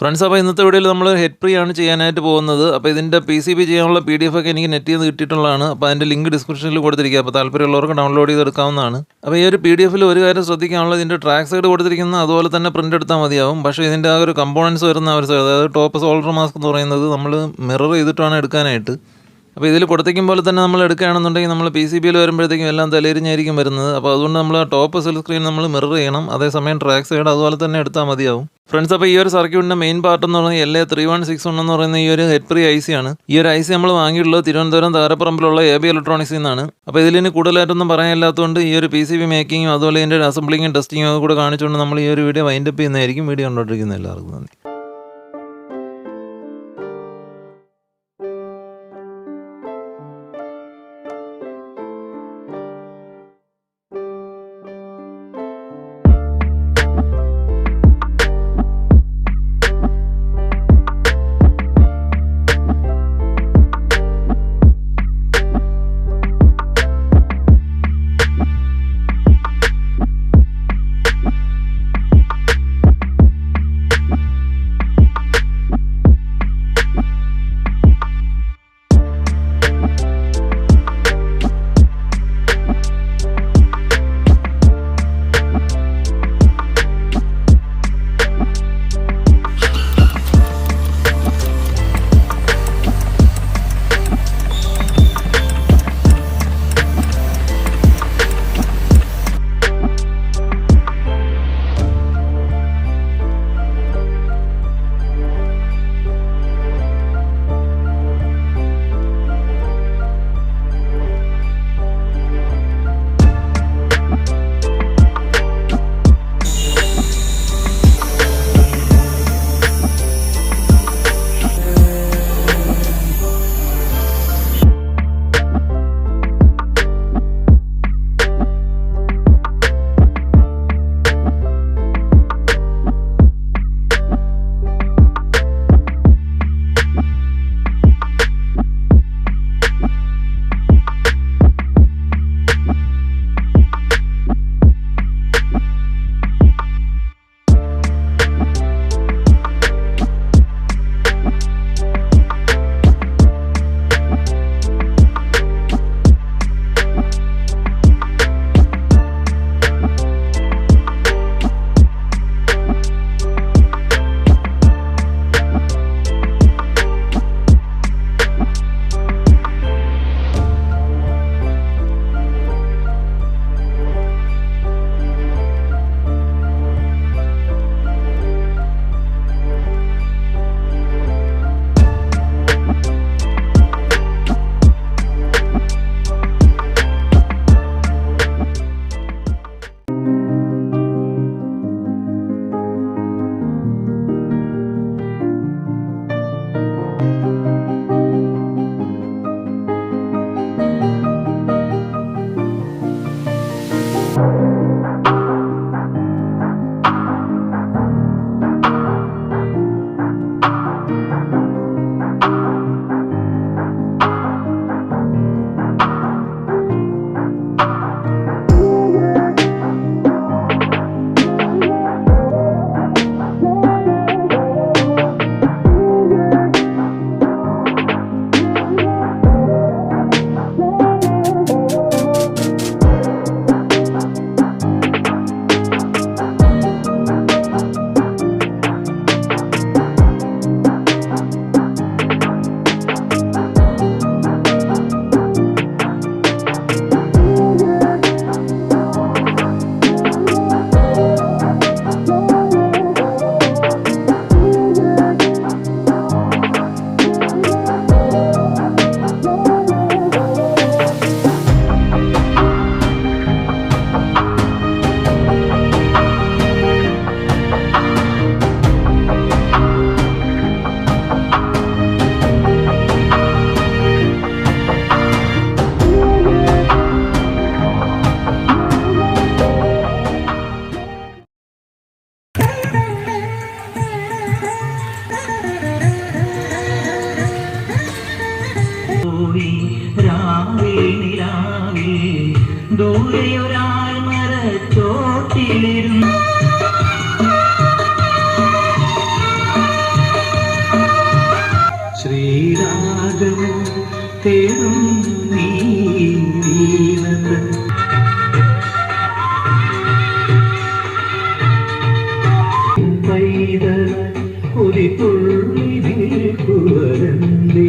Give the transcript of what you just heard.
Friends, അപ്പോൾ ഇന്നത്തെ വീഡിയോയിൽ നമ്മൾ ഹെഡ് പ്രീ ആണ് ചെയ്യാനായിട്ട് പോകുന്നത്. അപ്പോൾ ഇതിൻ്റെ PCB ചെയ്യാനുള്ള PDF ഒക്കെ എനിക്ക് നെറ്റിൽ നിന്ന് കിട്ടിയിട്ടുള്ളതാണ്. അപ്പോൾ അതിൻ്റെ ലിങ്ക് ഡിസ്ക്രിപ്ഷനിൽ കൊടുത്തിരിക്കുക. അപ്പോൾ താല്പര്യമുള്ളവർക്ക് ഡൗൺലോഡ് ചെയ്തെടുക്കാവുന്നതാണ്. അപ്പോൾ ഈ ഒരു PDFൽ ഒരു കാര്യം ശ്രദ്ധിക്കാനുള്ളത്, ഇതിൻ്റെ ട്രാക്ക് സൈഡ് കൊടുത്തിരിക്കുന്ന അതുപോലെ തന്നെ പ്രിൻ്റ് എടുത്താൽ മതിയാവും. പക്ഷേ ഇതിൻ്റെ ആ ഒരു കമ്പോണൻസ് വരുന്ന ഒരു സൈഡ്, അതായത് ടോപ്പ് സോൾഡർ മാസ്ക് എന്ന് പറയുന്നത് നമ്മൾ മിറർ ചെയ്തിട്ടാണ് എടുക്കാനായിട്ട്. അപ്പോൾ ഇതിൽ കൊടുത്തേക്കും പോലെ തന്നെ നമ്മൾ എടുക്കുകയാണെന്നുണ്ടെങ്കിൽ നമ്മൾ PCBയിൽ വരുമ്പോഴത്തേക്കും എല്ലാം തലയിരിഞ്ഞായിരിക്കും വരുന്നത്. അപ്പോൾ അതുകൊണ്ട് നമ്മൾ ടോപ്പ് സെൽ സ്ക്രീൻ നമ്മൾ മിറർ ചെയ്യണം. അതേസമയം ട്രാക്ക് സൈഡ് അതുപോലെ തന്നെ എടുത്താൽ മതിയാവും. ഫ്രണ്ട്സ്, അപ്പോൾ ഈ ഒരു സർക്യൂട്ടിൻ്റെ മെയിൻ പാർട്ട് എന്ന് പറയുന്നത് LA3161 എന്ന് പറയുന്ന ഈ ഒരു ഹെഡ് പ്രീ IC ആണ്. ഈ ഒരു IC നമ്മൾ വാങ്ങിയിട്ടുള്ളത് തിരുവനന്തപുരം താരപ്പറമ്പിലുള്ള AB ഇലക്ട്രോണിക്സിൽ നിന്നാണ്. അപ്പോൾ ഇതിന് കൂടുതലായിട്ടൊന്നും പറയാനില്ലാത്തതുകൊണ്ട് ഈ ഒരു PCB മേക്കിങ്ങും അതുപോലെ ഇതിൻ്റെ അസംബ്ലിങ്ങും ടെസ്റ്റിങ്ങും ഒക്കെ കൂടെ കാണിച്ചുകൊണ്ട് നമ്മൾ ഈ ഒരു വീഡിയോ വൈൻഡപ്പ് ചെയ്യുന്നതായിരിക്കും. വീഡിയോ കണ്ടുകൊണ്ടിരിക്കുന്ന എല്ലാവർക്കും നന്ദി. ദൂരെയൊരാൾ മരച്ചോട്ടിലിരുന്നു തേടുന്നു നീ വീണത്. പൈതലായി ഒരു തുള്ളി നിൽക്കുവരന്തേ